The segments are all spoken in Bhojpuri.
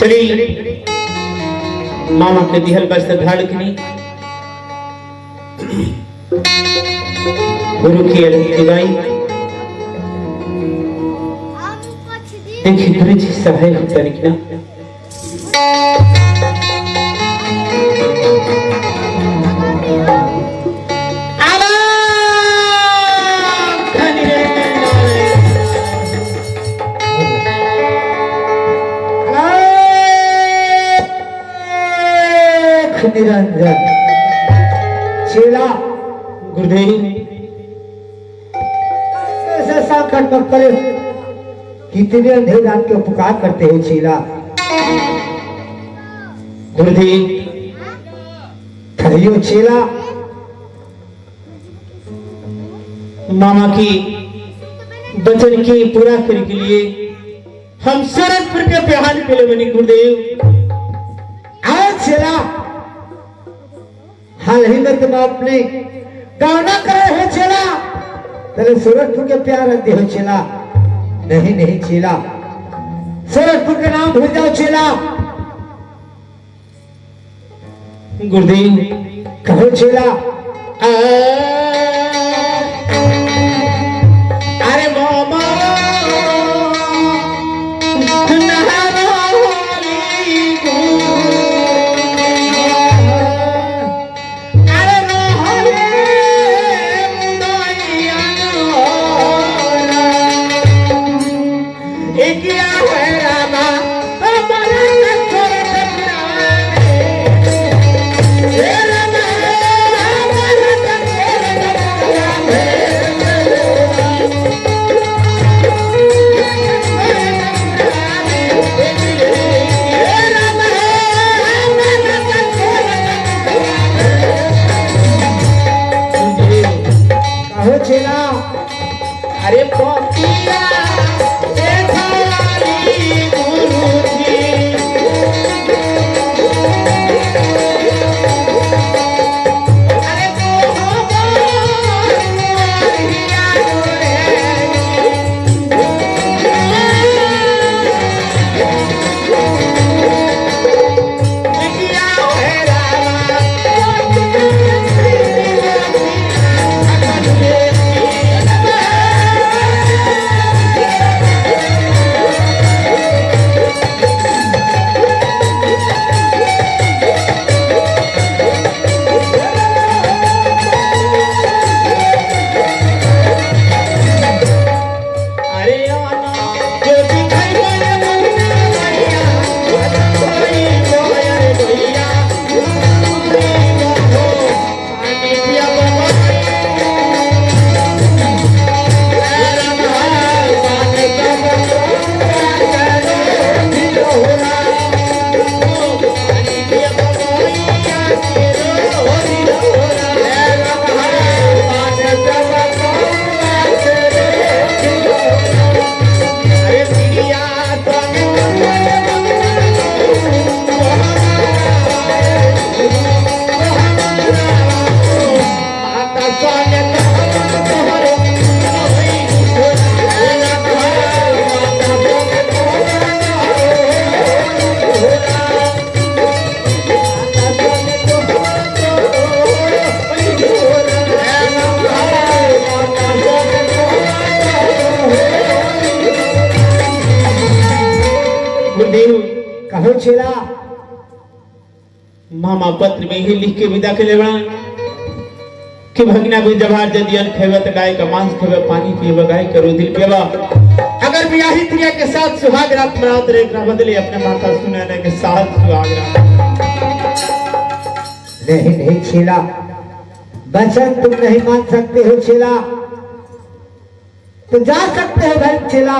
चली मामा के दिहल बस ढाड़कनी गुरु की अलग गाई देखिए गुरु जी सहाय तरीका निरंजन चेला गुरुदेव ऐसा संकट मत करे। कितने अंधे रात के पुकार करते हो चेला। गुरुदेव कहियो चेला। मामा की वचन की पूरा करने के लिए हम शरदपुर के बिहार के लिए बनी गुरुदेव। आओ चेला, हाल ही में तुम अपने गाना करे हो चेला, तेरे सूरजपुर के प्यार रखते हो चेला। नहीं नहीं चेला, सूरजपुर के नाम भूल जाओ चेला। गुरुदेव कहो चेला। अरे मामा कहो चेला। मामा पत्र में ही लिख के विदा के लेवा कि भगना भी जवार यदि अन्न खेवे तो गाय का मांस खेवे, पानी पीवे गाय का रुधिर पीवा। अगर ब्याही क्रिया के साथ सुहाग रात मनाते रहे एक बदले अपने माता सुनाने के साथ सुहाग रात। नहीं नहीं चेला, वचन तुम नहीं मान सकते हो चेला। तो जा सकते हो भाई चेला,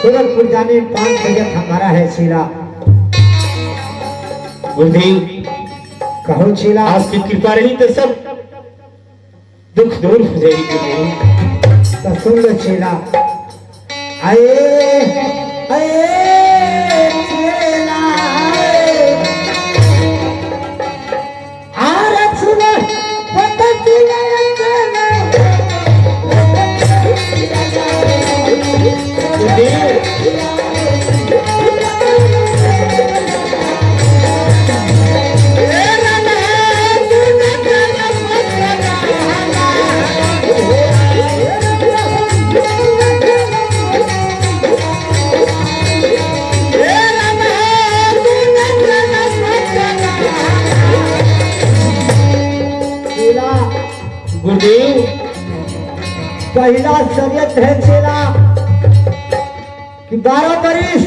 सूरजपुर जाने में 5 बजट हमारा है चेला। गुरुदेव कहो चेला। आपकी कृपा रही तो सब दुख दूर हो जाएगी गुरुदेव। तो सुन लो चेला। आए चेला सुनो पता चला गुरुदेव पहला शर्यत है चेला कि 12 बरिस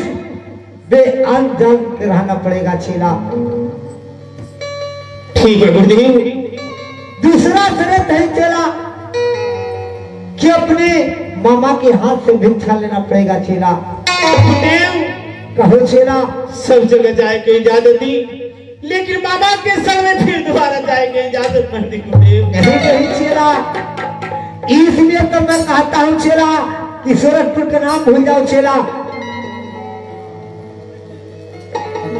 बेअन जल के रहना पड़ेगा चेला। ठीक है गुरुदेव। दूसरा शर्त है चेला कि अपने मामा के हाथ से भिक्षा लेना पड़ेगा चेला। गुरुदेव कहो चेला। सब जगह जाए के इजाजत दी, लेकिन मामा के संग में फिर दोबारा जाए के इजाजत मत दी गुरुदेव। नहीं चेला, इसलिए तो मैं कहता हूँ चेला कि सूरजपुर का नाम भूल जाओ चेला।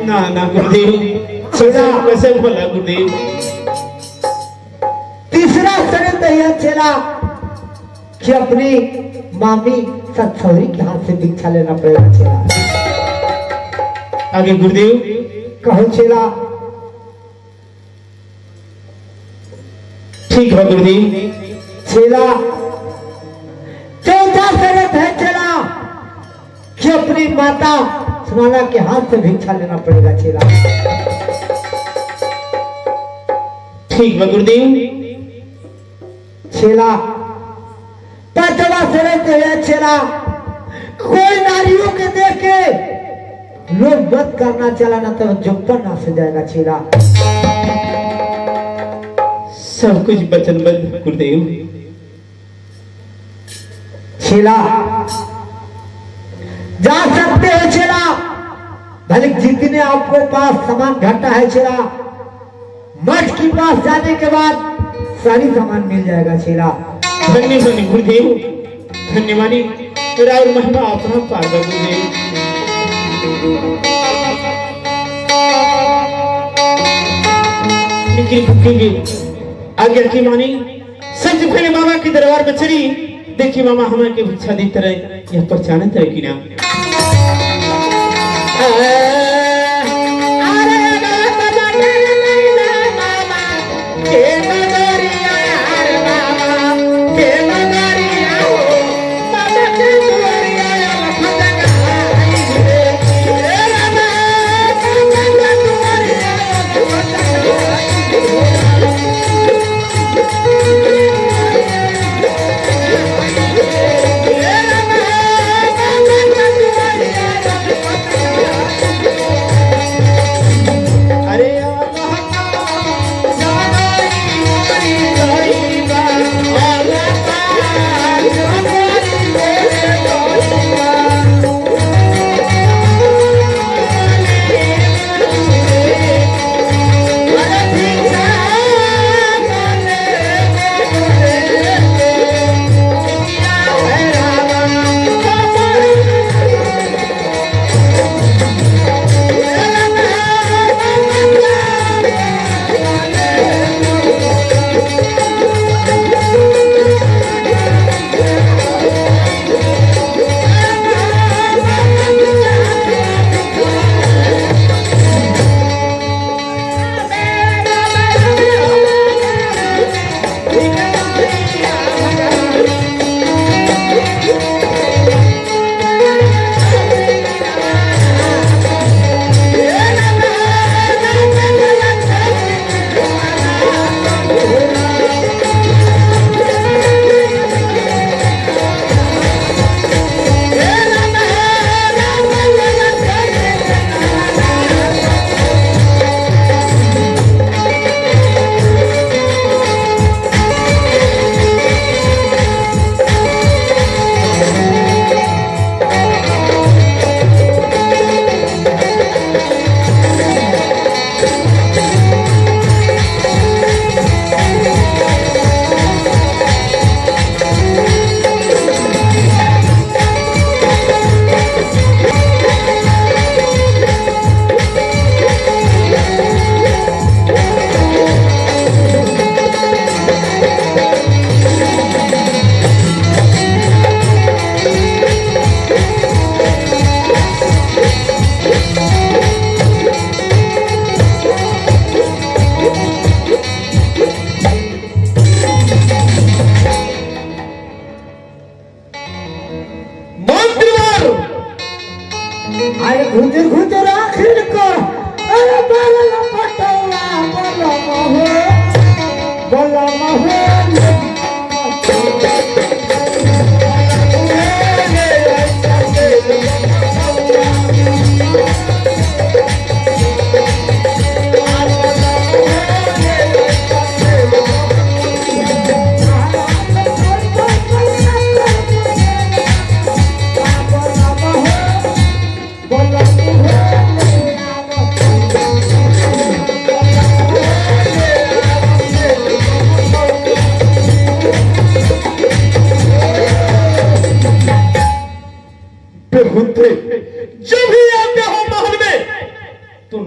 ना ना गुरुदेव, कैसे बोला गुरुदेव। तीसरा शर्त है चेला कि अपनी मामी सतसौरी के हाथ से भिक्षा लेना पड़ेगा चेला। आगे गुरुदेव। कहो चेला। ठीक है गुरुदेव। चेला चौथा शर्त है चेला कि अपनी माता सुनाना के हाथ से भिक्षा लेना पड़ेगा चेला। ठीक है गुरुदेव। चेला पांचवा शर्त है चेला, कोई नारियों के देख के लोग मत करना चला ना तो जुप्पन ना से जाएगा चेला। सब कुछ वचनबद्ध गुरुदेव। चेला जा सकते हो चेला, भले जितने आपको पास सामान घटा है चेला, मठ के पास जाने के बाद सारी सामान मिल जाएगा चेला। धन्यवाद गुरुदेव, धन्यवाद। और महिमा अपना पार गुरुदेव। लेकिन आज्ञा की मानी, सबसे पहले मामा के दरबार में चली। देखिए मामा हमें के भिक्षा देते रहे, यह पहचानते रहे कि ना।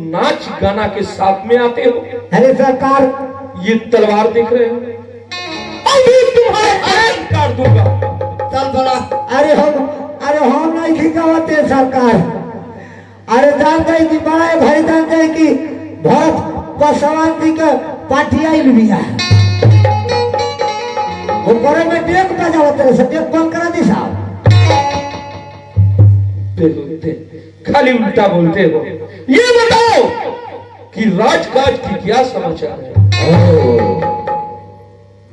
नाच गाना के साथ में आते हो। अरे सरकार, ये तलवार देख रहे हो, अभी तुम्हारे काट दूंगा। चल बड़ा। अरे हम नहीं खिकावते सरकार। अरे जान गई कि बड़ा भाई जान गई कि बहुत पसवान जी का पार्टी आई लिया। वो करे में डेक बजावत रहे, सब डेक बंद करा दी साहब। खाली उल्टा बोलते हो। ये बताओ कि राजकाज की क्या समाचार है?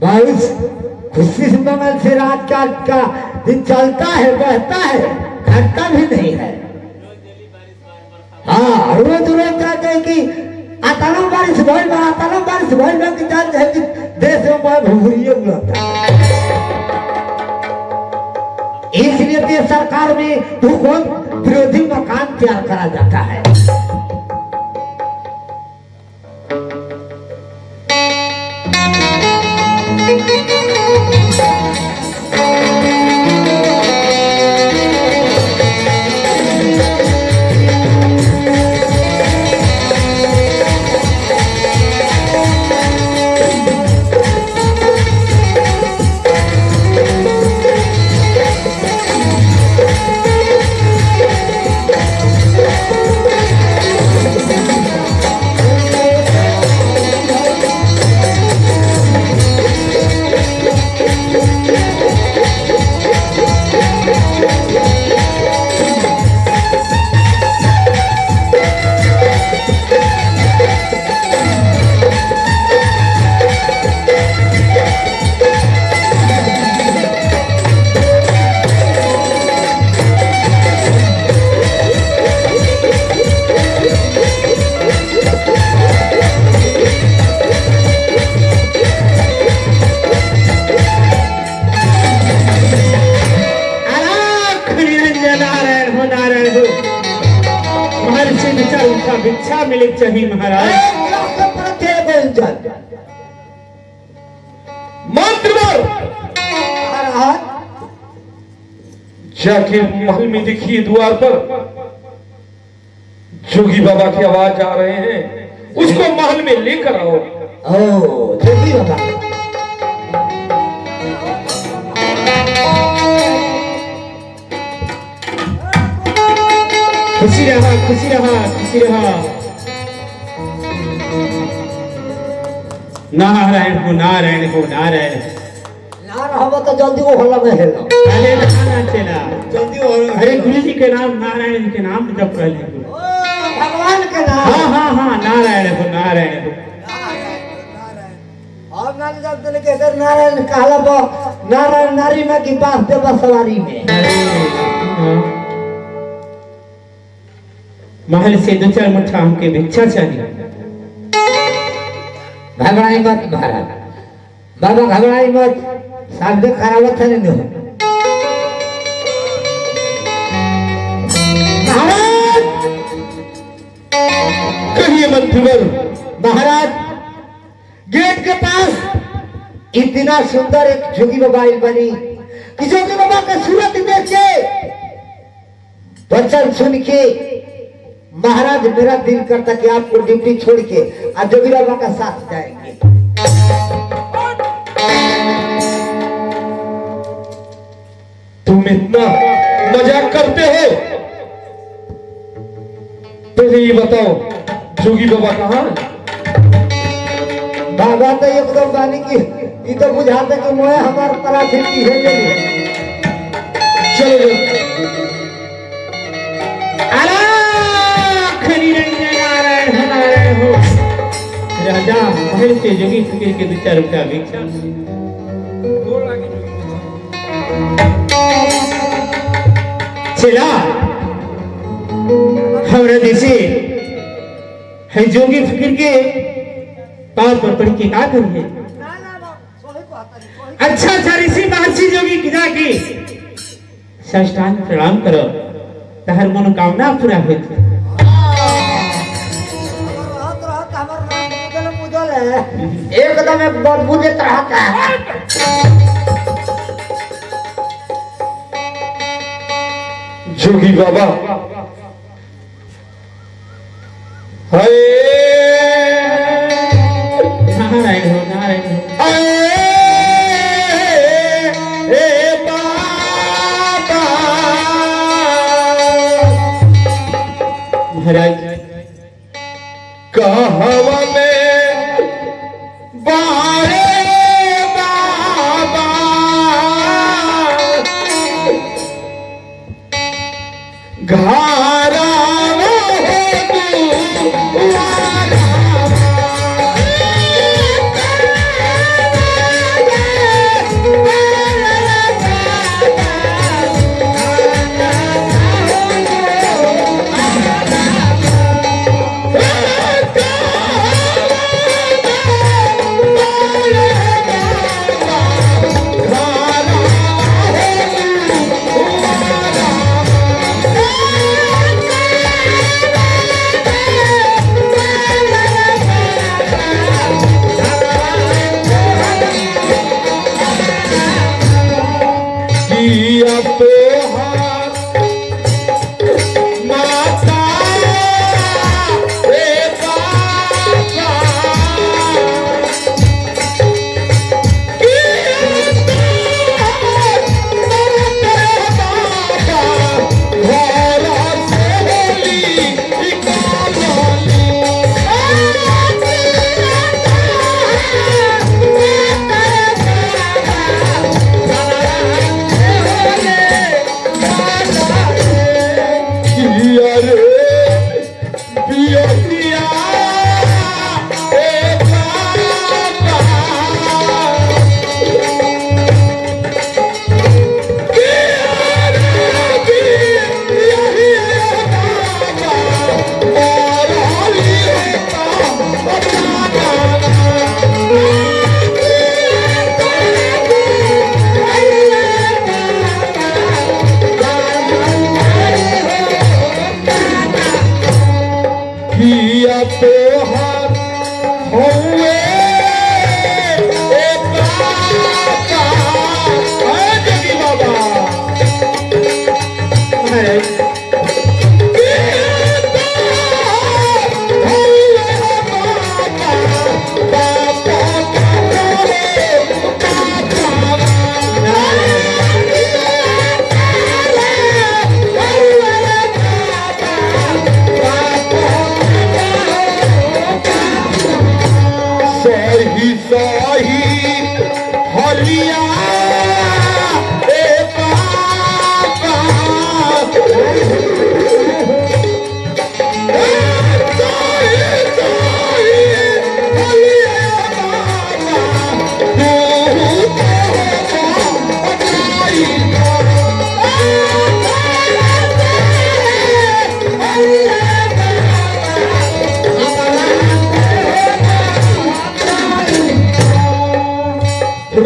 भाई खुशी से कमल से राजकाज का दिन चलता है, बहता है, घटता भी नहीं है। हाँ, रोज रोज कहते हैं कि अचानक बारिश भइल बा, अचानक बारिश भइल बा कि जान है कि देश में भूरिये उड़ता है। इसलिए देश सरकार में भूकंप विरोधी मकान तैयार करा जाता है। भिक्षा मिले चाहिए महाराज। मंत्र जाके महल में देखिए, द्वार पर जोगी बाबा की आवाज आ रहे हैं, उसको महल में लेकर आओ। जोगी बाबा, खुशी रहा, खुशी रहा, खुशी रहा। नारायण हो, नारायण हो, नारायण। ना रहो तो जल्दी वो होला में हेलो। अरे ना चला, जल्दी वो। अरे गुरु जी के नाम, नारायण जी के नाम जप कर ले। भगवान के नाम। हाँ, नारायण हो, नारायण हो। और नारी जब तले के अगर नारायण कहला बा, नारायण नारी में की बात पे बसवारी में। महल से दो चार मुठ्ठा हमके भिक्षा चाहिए। घबराई मत महाराज, बाबा घबराई मत, सामने खरावत है नहीं। महाराज कहिए मंत्रीवर। महाराज, गेट के पास इतना सुंदर एक जोगी बाबा बनी कि जोगी बाबा का सूरत देख के, वचन सुन के महाराज मेरा दिल करता कि आपको ड्यूटी छोड़ के आज जोगी बाबा का साथ जाएंगे। तुम इतना मजाक करते हो? पहले ये बताओ, जोगी बाबा कहाँ है? बाबा तो एकदम बानी की ये तो बुझाते कि मोए हमार पराठी की है ले। चलो नारायण हो। राजा महल से जोगी फकीर के दो चार रुपया भिक्षा। चला हमरा देशे है जोगी फकीर के पार पर पड़ के का करिए। अच्छा ऋषि महर्षि जोगी किदा की साष्टांग प्रणाम करो, तहर मनोकामना पूरा होत। एकदम एक बदबू देता रहता है। जोगी बाबा, हाय नारायण हो नारायण हो। महाराज कहवा में बारे बाबा घारा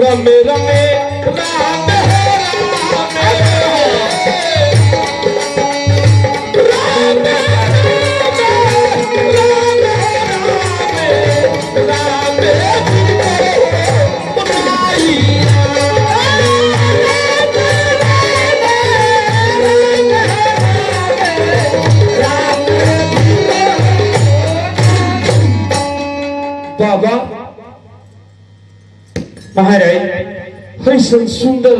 रमे रमे राम बाबा महाराज ऐसा सुंदर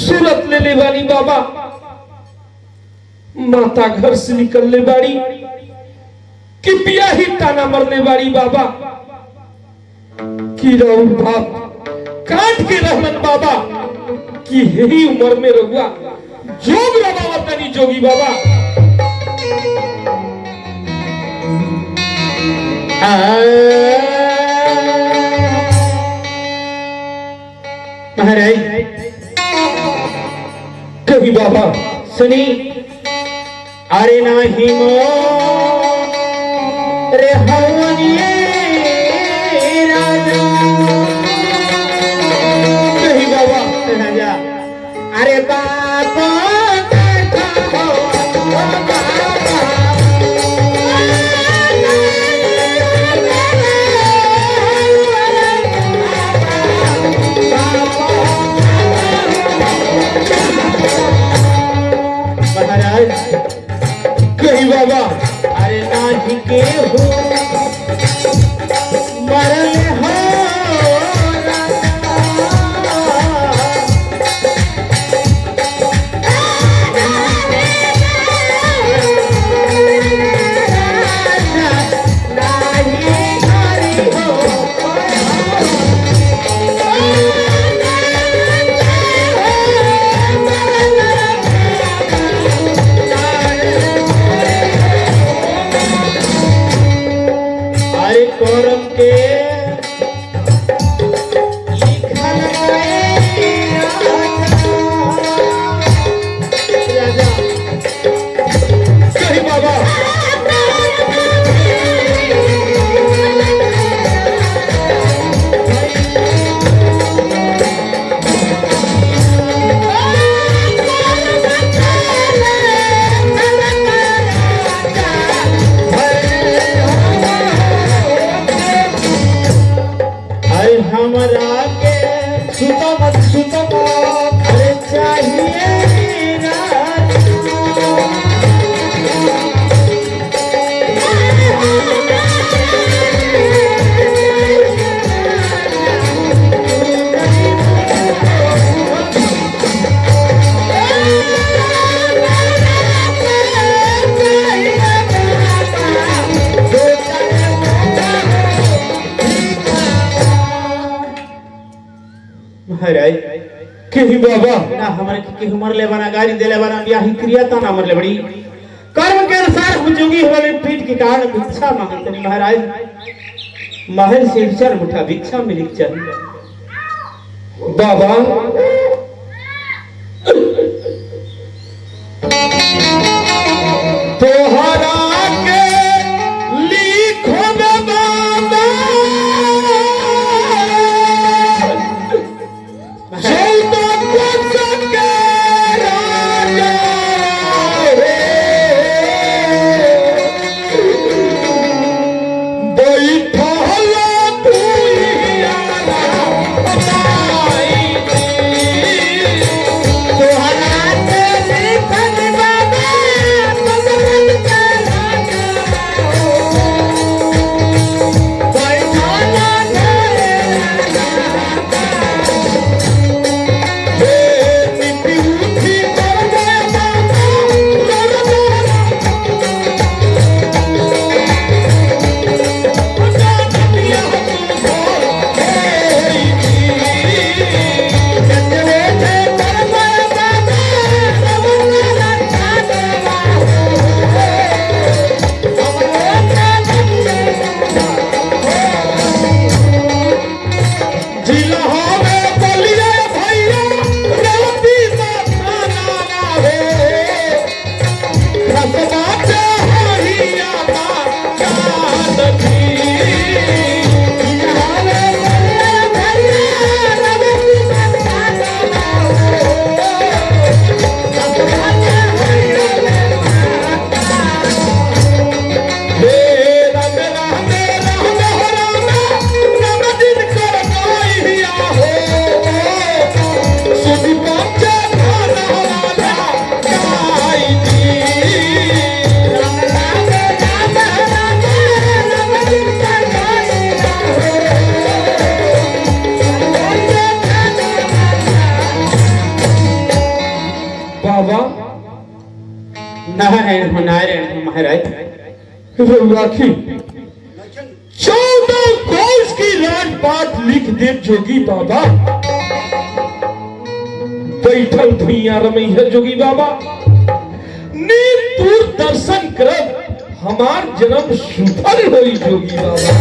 सूरत लेने वाली बाबा माता घर से निकलने वाली कि पिया ही ताना मरने वाली बाबा की रहू बाप काट के रहलन बाबा कि यही उम्र में रहुआ जोग बाबा तनी जोगी बाबा महाराज कभी बाबा सुनी अरे नाही मो रे हवनिए राजा कही बाबा राजा अरे बाबा कही बाबा नाही के हो मरले हो कौरव के लिखल राजा सही बाबा हमरा के सुतो मत अरे चाहिए महाराज कही बाबा ना हमारे के उमर ले बना गाड़ी देले बना ब्याही क्रिया ता ना मरले बड़ी कर्म के अनुसार हम जोगी होवे पीठ के कारण भिक्षा मांगते हैं महाराज महल से चल उठा भिक्षा मिली चल बाबा तोहरा के लिखो बाबा नारायण महाराज राखी 14 कोस की राजपाट लिख दे जोगी बाबा बैठल भैया रमई है जोगी बाबा नीर दूर दर्शन करब हमार जन्म सुफल होई जोगी बाबा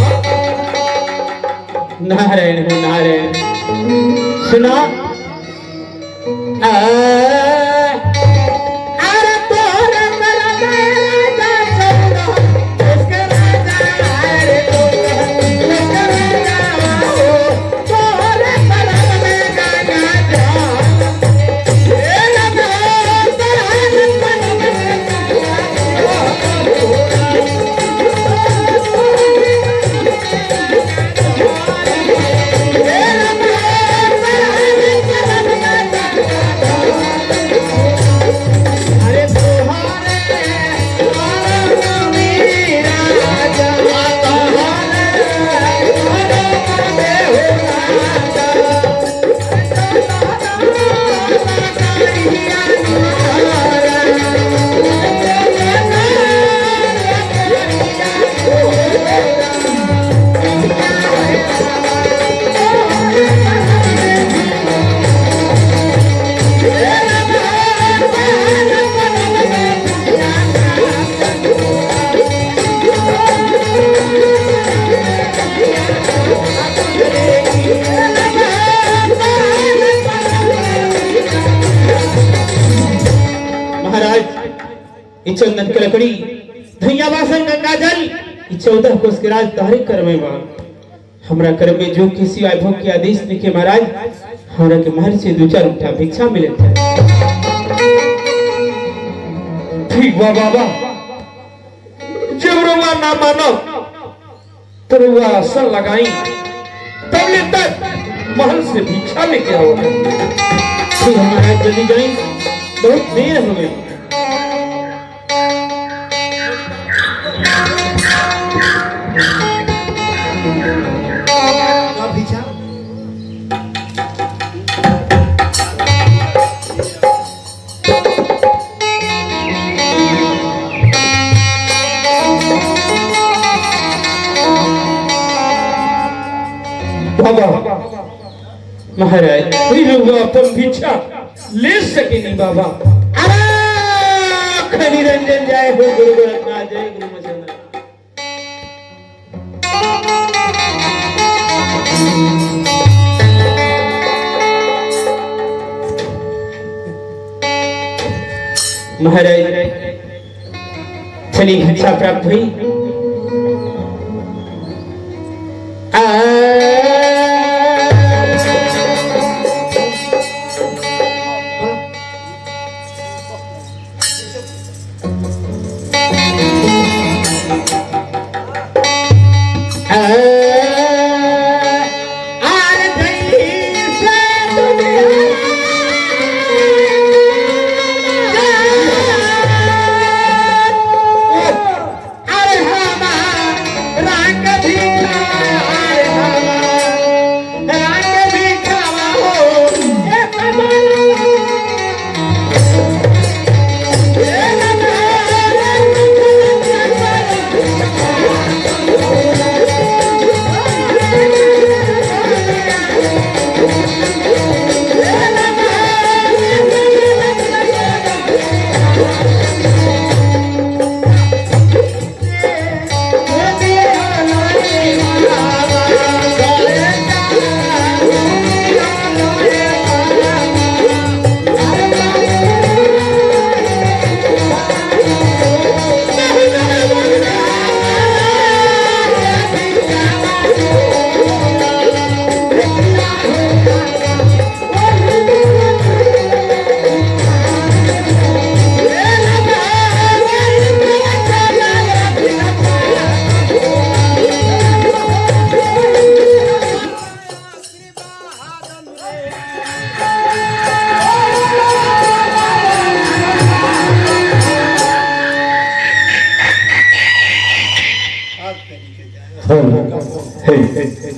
नारायण सुना ई चंदन के लकड़ी धैया बासन गंगा जल ई 14 कोस के राज तारे करवे बा हमरा कर में जो किसी भोग के आदेश निके महाराज हमरा के महल से 2-4 उठा भिक्षा मिलत है। ठीक बा बाबा, जब रुआ ना मानो तो रुआ असर लगाई तब तक महल से भिक्षा लेके आओ। ठीक है महाराज, जल्दी जाएं, बहुत देर हो गई। बाबा महाराज अपन भिक्षा ले सके नहीं बाबा। निरंजन जय हो गुरु गोरखनाथ, जय गुरु मचंद्र। महाराज चली भिक्षा प्राप्त हुई।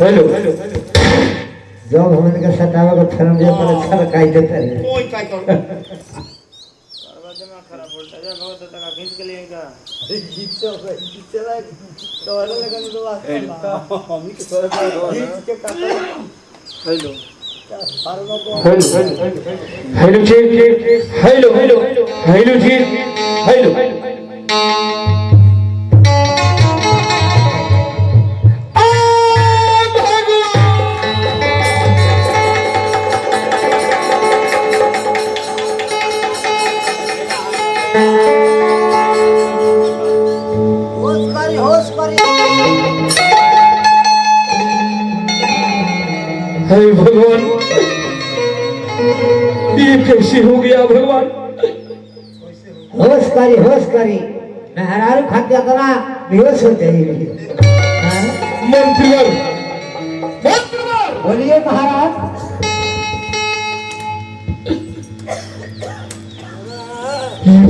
हेलो जब हमन के सतावा को फिल्म जे पर अच्छा लगाई देते हैं कोई काय करो दिमाग खराब बोलता है बहुत तक खींच के लेगा खींच चला तो वाला लगन तो हम ही के थोड़ा खींच के काटा हेलो हेलो जी, हेलो हेलो हेलो जी, हेलो होश करी हे भगवान, ये कैसे हो गया भगवान? होश करी मेहरारू खाते इतना बेहोश होते ही मंत्रीवर बोलिए महाराज।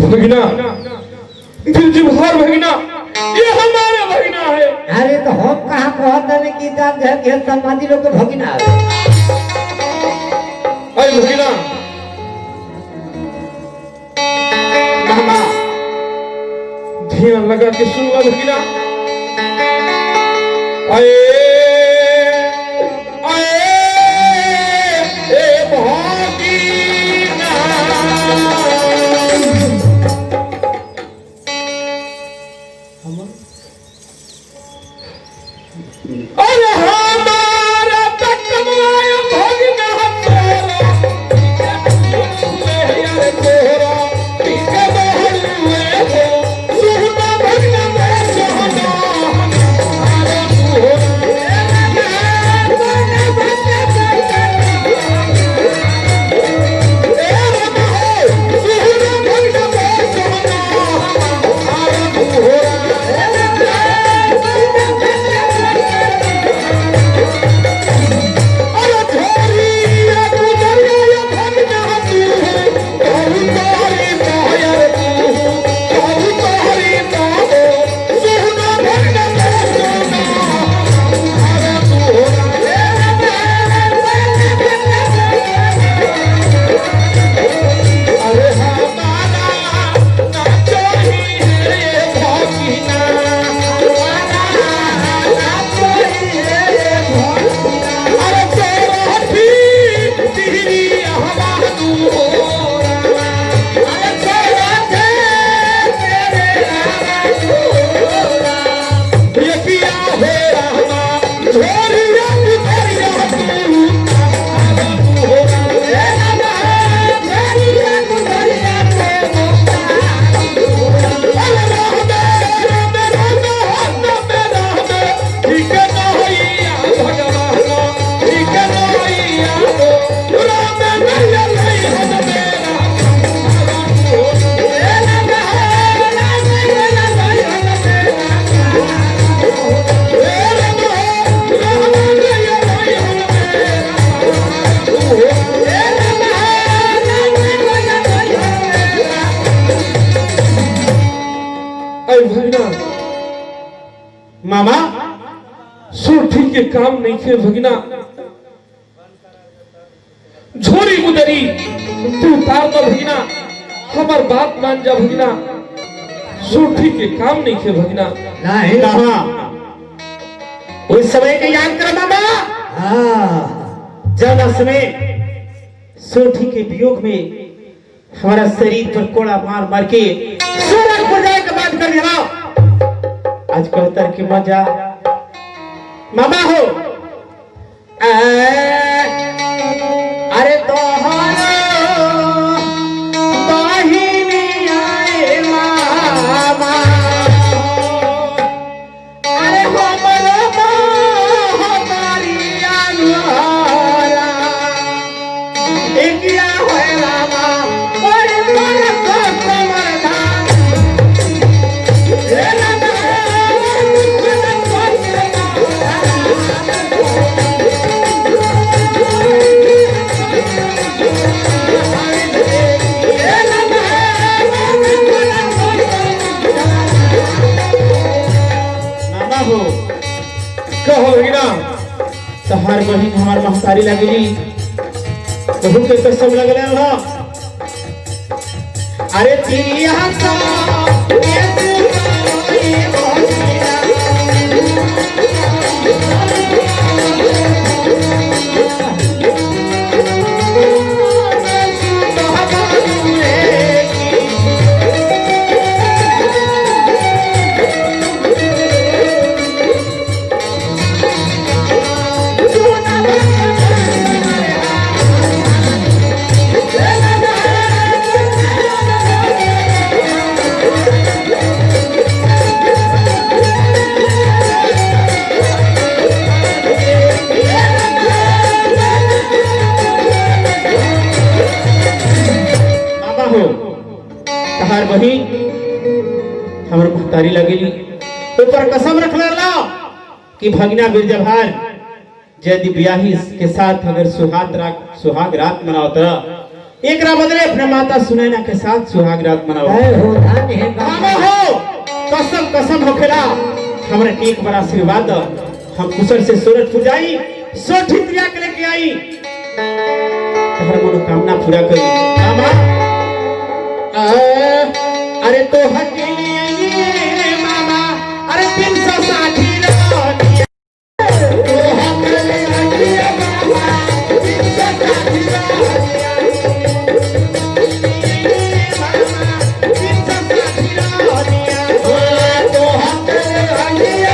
भगना दिलजुभार भगना, ये हमारा भगना है। अरे तो हम कहाँ कहते हैं कि जान घर के समाधि लोग को भगिना है। अरे भगना मामा ध्यान लगा के सुन लो भगना। आए आए ए भागीना, अरे हमारा तकमाया भगना तोरा, यार तोरा पीछे बहल हुए मामा सोठी के काम नहीं थे भगना। झोरी गुदरी तू उतार दो भगना, हमार बात मान जा भगना। सोठी के काम नहीं थे भगना। नहीं कहा उस समय के याद कर मामा, हाँ जब समय सोठी के वियोग में हमारा शरीर पर कोड़ा मार मार के सूरज पर जाए के बात कर दिया। आज कहतर की मजा मामा हो अरे तोहरो बहिनी आए मामा, अरे हमरो हमारी अनुहारा एकिया होए रामा बड़े बड़े कमर धान रे रामा हो कहो भगना। तहार बहिन हमार महतारी लगली, बहु के कसम लगले हो। अरे तिरिया सा ये तू ये बहिना तहार बहिन हमर महतारी लगेली, ऊपर कसम रख ला कि भगना बिरजभार यदि ब्याही के साथ अगर सुहाग रात मनाओ तरह एक बदले अपने माता सुनैना के साथ सुहाग रात मनाओ। मामा हो कसम कसम होखेला हमरा के एक बार आशीर्वाद दो, हम कुशल से सूरजपुर जाई सोठी प्रिया के लेके आई तहर मनोकामना पूरा करी। मामा अरे तो हकेली आई मामा, अरे 360 रोटियां तो हकेली आई मामा 360 रोटियां मामा 360 रोटियां तो हकेली आई